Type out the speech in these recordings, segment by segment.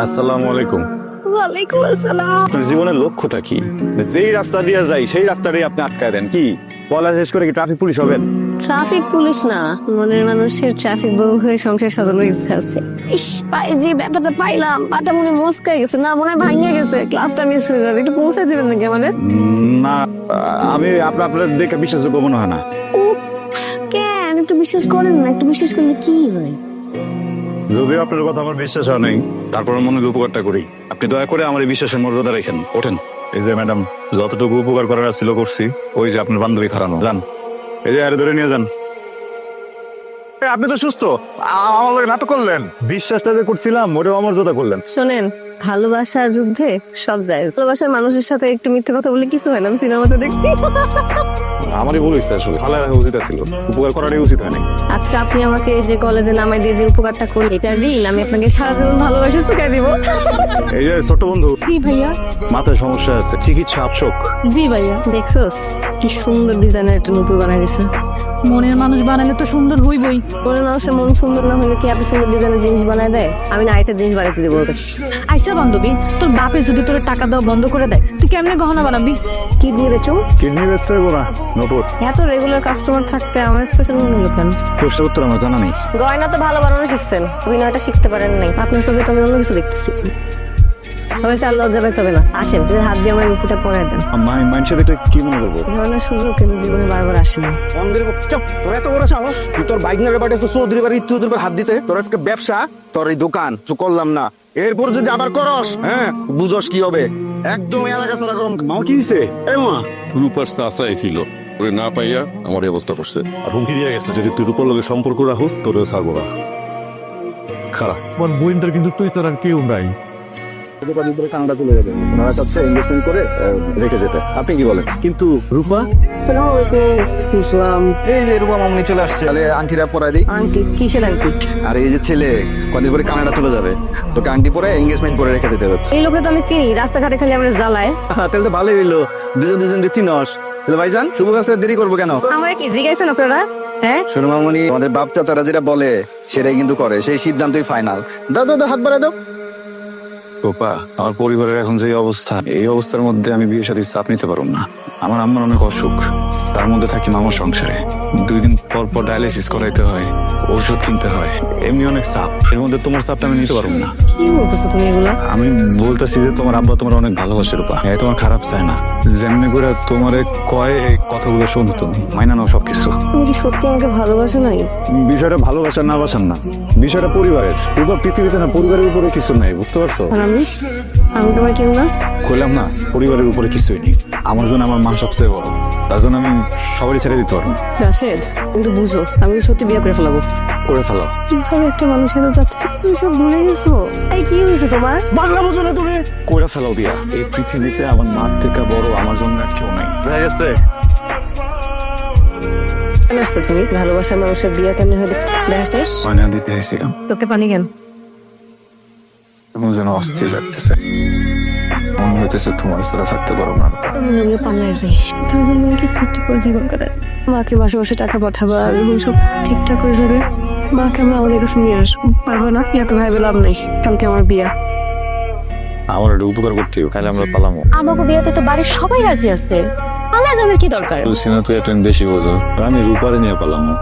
আসসালামু আলাইকুম। ওয়ালাইকুম আসসালাম। আপনার জীবনের লক্ষ্যটা কি? যেই রাস্তা দিয়ে যাই সেই রাস্তাটাই আপনি আটকায় দেন। কি পড়া শেষ করে কি ট্রাফিক পুলিশ হবেন? ট্রাফিক পুলিশ না, মনের মানুষের ট্রাফিক বউ হয়ে সংসার সাজানোর ইচ্ছা আছে। ইস, পায়ে যে ব্যথাটা পাইলাম, পাটা মনে মস্কাই গেছে, না মনে হয় ভাঙে গেছে, ক্লাসটা মিস হয়ে যাবে। একটু পৌঁছে দিবেন নাকি আমাদের? না, আমি আপনার দেখে বিশ্বাসযোগ্য মনে হয় না। ও কেন একটু বিশ্বাস করেন না? একটু বিশ্বাস করলে কি হয়? যদিও আপনার কথা আমার বিশ্বাস হয় নাই, তারপর মনে হয় উপকারটা করি। আপনি দয়া করে আমার এই বিশ্বাসের মর্যাদা রেখেন। ওঠেন। এই যে ম্যাডাম, যতটুকু উপকার করার ছিল করছি। ওই যে আপনার বান্ধবী খারানো, যান এই যে আরে ধরে নিয়ে যান। আপনি তো সুস্থ, আমার লগে নাটক করলেন। বিশ্বাসটা যে করছিলাম ওটাও অমর্যাদা করলেন। শোনেন, ভালোবাসার যুদ্ধে সব যায়। ভালোবাসার মানুষের সাথে একটু মিথ্যে কথা বলে কিছু হয় না। আমি সিনেমাতে দেখি। আমারই ভুল হয়েছে, আসলে ভালো রাখা উচিত ছিল, উপকার করাটাই উচিত হয় নাই। আজকে আপনি আমাকে এই যে কলেজে নামাই দিয়ে যে উপকারটা করলেন, এটা দিন আমি আপনাকে সারা জীবন ভালোবাসা চুকাই দিব। এই যে ছোট বন্ধু, জি ভাইয়া। মাথায় সমস্যা আছে, চিকিৎসা আবশ্যক। জি ভাইয়া। দেখছোস কি সুন্দর ডিজাইনের একটা নূপুর বানাই দিছে। মনের মানুষ বানালে তো সুন্দর হইবই। মনের মানুষের মন সুন্দর না হলে কি এত সুন্দর ডিজাইনের জিনিস বানায় দেয়? আমি না আরেকটা জিনিস বানাইতে দিব ওর কাছে। আইসা বান্ধবী, তোর বাপে যদি তোর টাকা দেওয়া বন্ধ করে দেয়, তুই কেমনে গহনা বানাবি? কিডনি বেচো? কিডনি বেচতে হবো না নপুর। এত রেগুলার কাস্টমার থাকতে আমার স্পেশাল মনে হলো কেন? প্রশ্ন উত্তর আমার জানা নেই। গয়না তো ভালো বানানো শিখছেন, অভিনয়টা শিখতে পারেন নাই। আপনার চোখে তো আমি অন্য কিছু দেখতেছি। হয়েছে, আর লজ্জা পেতে হবে না। আসেন, যে হাত দিয়ে আমার মুখটা পরে দেন। মানুষের এটা কি মনে করবো? এই ধরনের সুযোগ কিন্তু জীবনে বারবার আসে না। তোর এত বড় সাহস, তুই তোর বাইক নিয়ে পাঠিয়েছিস চৌধুরী বাড়ি চৌধুরী বাড়ি হাত দিতে। তোর আজকে ব্যবসা, তোর এই দোকান করলাম না, এরপর যদি আবার করস, হ্যাঁ বুঝস কি হবে। একদম এলাকা ছাড়া গরম। মাও কি হয়েছে? রূপার আশাই ছিল, ওরে না পাইয়া আমার এই অবস্থা করছে। আর হুমকি দিয়ে গেছে, যদি তুই রূপার লগে সম্পর্ক রাখোস তোরেও ছাড়বো না। খারাপ আমার বোনটার কিন্তু তুই তোর আর কেউ নাই। কানাডা চলে যাবে, ওনারা চাচ্ছে ইনভেস্টমেন্ট করে রেখে যেতে। আপনি কি বলেন? কিন্তু রূপা, আসসালামু আলাইকুম। ইসলাম। এই যে রূপা মামনি চলে আসছে, তাহলে আংটিটা পরাই দিই। আন্টি কিসের আন্টি? আর এই যে ছেলে কদিন পরে কানাডা চলে যাবে, তোকে আংটি পরে এঙ্গেজমেন্ট করে রেখে দিতে হচ্ছে। এই লোকটা তো আমি চিনি, রাস্তাঘাটে খালি আমরা জ্বালায়। তাহলে তো ভালোই হইলো, দুজন দুজনকে চিনস। তাহলে ভাইজান শুভ কাছে দেরি করবো কেন? আমার কি জিজ্ঞাসেন আপনারা? হ্যাঁ, শোনো মামনি, আমাদের বাপ চাচারা যেটা বলে সেটাই কিন্তু করে, সেই সিদ্ধান্তই ফাইনাল। দাও দাও দাও, হাত বাড়াই দাও। রূপা, আমার পরিবারের এখন যে অবস্থা, এই অবস্থার মধ্যে আমি বিয়ে শাদীর চাপ নিতে পারবো না। আমার আম্মার অনেক অসুখ, তার মধ্যে থাকি মামার সংসারে। 2 দিন পর পর ডায়ালিসিস করাইতে হয়, ওষুধ কিনতে হয়, এমনি অনেক চাপ। এর মধ্যে তোমার চাপটা আমি নিতে পারবো না। কি বলতেছো তুমি এগুলা? আমি বলতেছি যে তোমার আব্বা তোমার অনেক ভালোবাসে রূপা, হ্যাঁ তোমার খারাপ চায় না। যেমনি করে তোমারে কয় এই কথাগুলো শোনো, তুমি মাইনা নাও সবকিছু। তুমি কি সত্যি আমাকে ভালোবাসো নাই? বিষয়টা ভালোবাসার না বাসার না, বিষয়টা পরিবারের। রূপা পৃথিবীতে না পরিবারের উপরে কিছু নাই, বুঝতে পারছো? আর আমি আমি তোমার কেউ না। কইলাম না, পরিবারের উপরে কিছুই নেই। আমার জন্য আমার মা সবচেয়ে বড়, তার জন্য আমি সবারই ছেড়ে দিতে পারবো। রাশেদ, কিন্তু বুঝো, আমি তো সত্যি বিয়ে করে ফেলাবো। করে ফেলাও। কিভাবে একটা মানুষের যাত্রা তুমি সব ভুলে গেছো? এই কি হয়েছে তোমার? বাংলা বোঝো না তুমি? করে ফেলাও বিয়া। এই পৃথিবীতে আমার মার থেকে বড় আমার জন্য আর কেউ নাই। বুঝা গেছে? কেন আসছো তুমি? ভালোবাসার মানুষের বিয়ে কেমন হয় দেখা শেষ? ময়না দিতে এসেছিলাম, তোকে পানি কেন? এমন যেন অস্থির লাগতেছে, মনে হইতেছে তোমার সাথে থাকতে পারবো না। তুমি এগুলো পাল্লায় যাই, তুমি যেন মনে কি ছোট্ট করে জীবন কাটায়। মাকে মাসে মাসে টাকা পাঠাবা, এবং সব ঠিকঠাক হয়ে যাবে। মাকে আমরা আমাদের কাছে নিয়ে আসবো, পারবো না? এত ভাইবে লাভ নেই, কালকে আমার বিয়া। আমার একটা উপকার করতে হবে, তাহলে আমরা পালামো। আমাকে বিয়েতে তো বাড়ির সবাই রাজি আছে, আল্লাহ জানার কি দরকার? সিনা তুই একটু বেশি বোঝো, আমি রূপারে নিয়ে পালামো।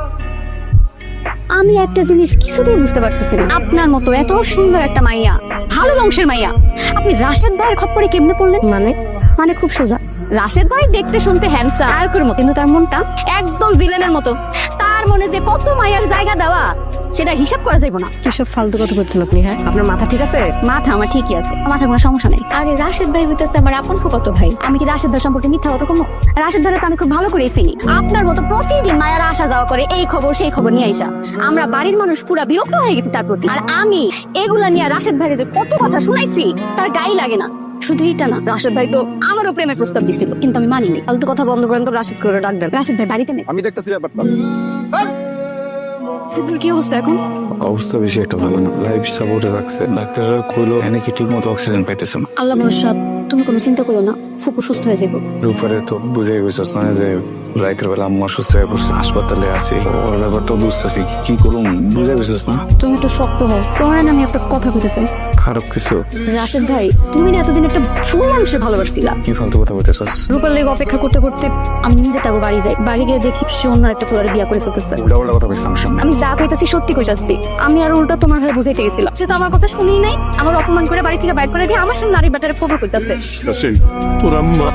আমি একটা জিনিস কিছুতেই বুঝতে পারতেছি না, আপনার মতো এত সুন্দর একটা মাইয়া, ভালো বংশের মাইয়া, আপনি রাশেদ ভাইয়ের খপ্পরে কেমনে পড়লেন? মানে খুব সোজা, রাশেদ ভাই দেখতে শুনতে হ্যান্ডসাম নায়কের মতো, কিন্তু তার মনটা একদম ভিলেনের মতো। তার মনে যে কত মাইয়ার জায়গা দেওয়া, সেটা হিসাব করা যাইব না। কিসব ফালতু কথা বলছেন আপনি? হ্যাঁ, আপনার মাথা ঠিক আছে? মাথা আমার ঠিকই আছে, মাথা কোনো সমস্যা নেই। আরে রাশেদ ভাই হইতেছে আমার আপন ফুফাতো ভাই, আমি কি রাশেদ ভাই সম্পর্কে মিথ্যা কথা কমো? রাশেদ ভাইকে তো আমি খুব ভালো করে চিনি। আপনার মতো প্রতিদিন মায়েরা আসা যাওয়া করে, এই খবর সেই খবর নিয়ে আইসা আমরা বাড়ির মানুষ পুরা বিরক্ত হয়ে গেছি তার প্রতি। আর আমি এগুলা নিয়ে রাশেদ ভাইকে যে কত কথা শুনাইছি, তার গায়ে লাগে না। শুধু এটা না, রাশেদ ভাই তো আমারও প্রেমের প্রস্তাব দিছিল, কিন্তু আমি মানিনি। ফালতু কথা বন্ধ করেন তো, রাশেদ করে ডাক দেন। রাশেদ ভাই বাড়িতে নেই। আমি দেখতেছি ব্যাপারটা। কি অবস্থা এখন? অবস্থা বেশি একটা ভালো না, লাইফ সাপোর্টে রাখছে। ডাক্তাররা কইলো এনে কি ঠিক মতো অক্সিজেন পাইতেছে না। আল্লাহ ভরসা, তুমি কোনো চিন্তা করো না, ফুপু সুস্থ হয়ে যাবো। রূপারে তো বুঝে গেছিস না যে রাইতের বেলা আম্মা সুস্থ হয়ে পড়ছে, হাসপাতালে আছি, ওর ব্যাপারটা বুঝতেছি, কি করুম বুঝে গেছিস না? তুমি একটু শক্ত হও, তোমার না আমি একটা কথা বলতেছি। খারাপ কিছু? রাশেদ ভাই, তুমি না এতদিন একটা ফুল মানুষের ভালোবাসছিলা। কি ফালতু কথা বলতেছিস? রূপার লেগে অপেক্ষা করতে করতে আমি নিজে তাকে বাড়ি যাই, বাড়ি গিয়ে দেখি সে অন্য একটা পোলারে বিয়া করে ফেলতেছে। উল্টা উল্টা কথা বলছিস আমার সামনে। আমি যা কইতাছি সত্যি কইতাছি, আমি আর উল্টা তোমার হয়ে বুঝাইতে গেছিলাম, সে তো আমার কথা শুনেই নাই, আমার অপমান করে বাড়ি থেকে বাইর করে দিয়ে আমার সামনে নারী ব্যাটারে খবর কইতাছে। রাসেল তোর আম্মা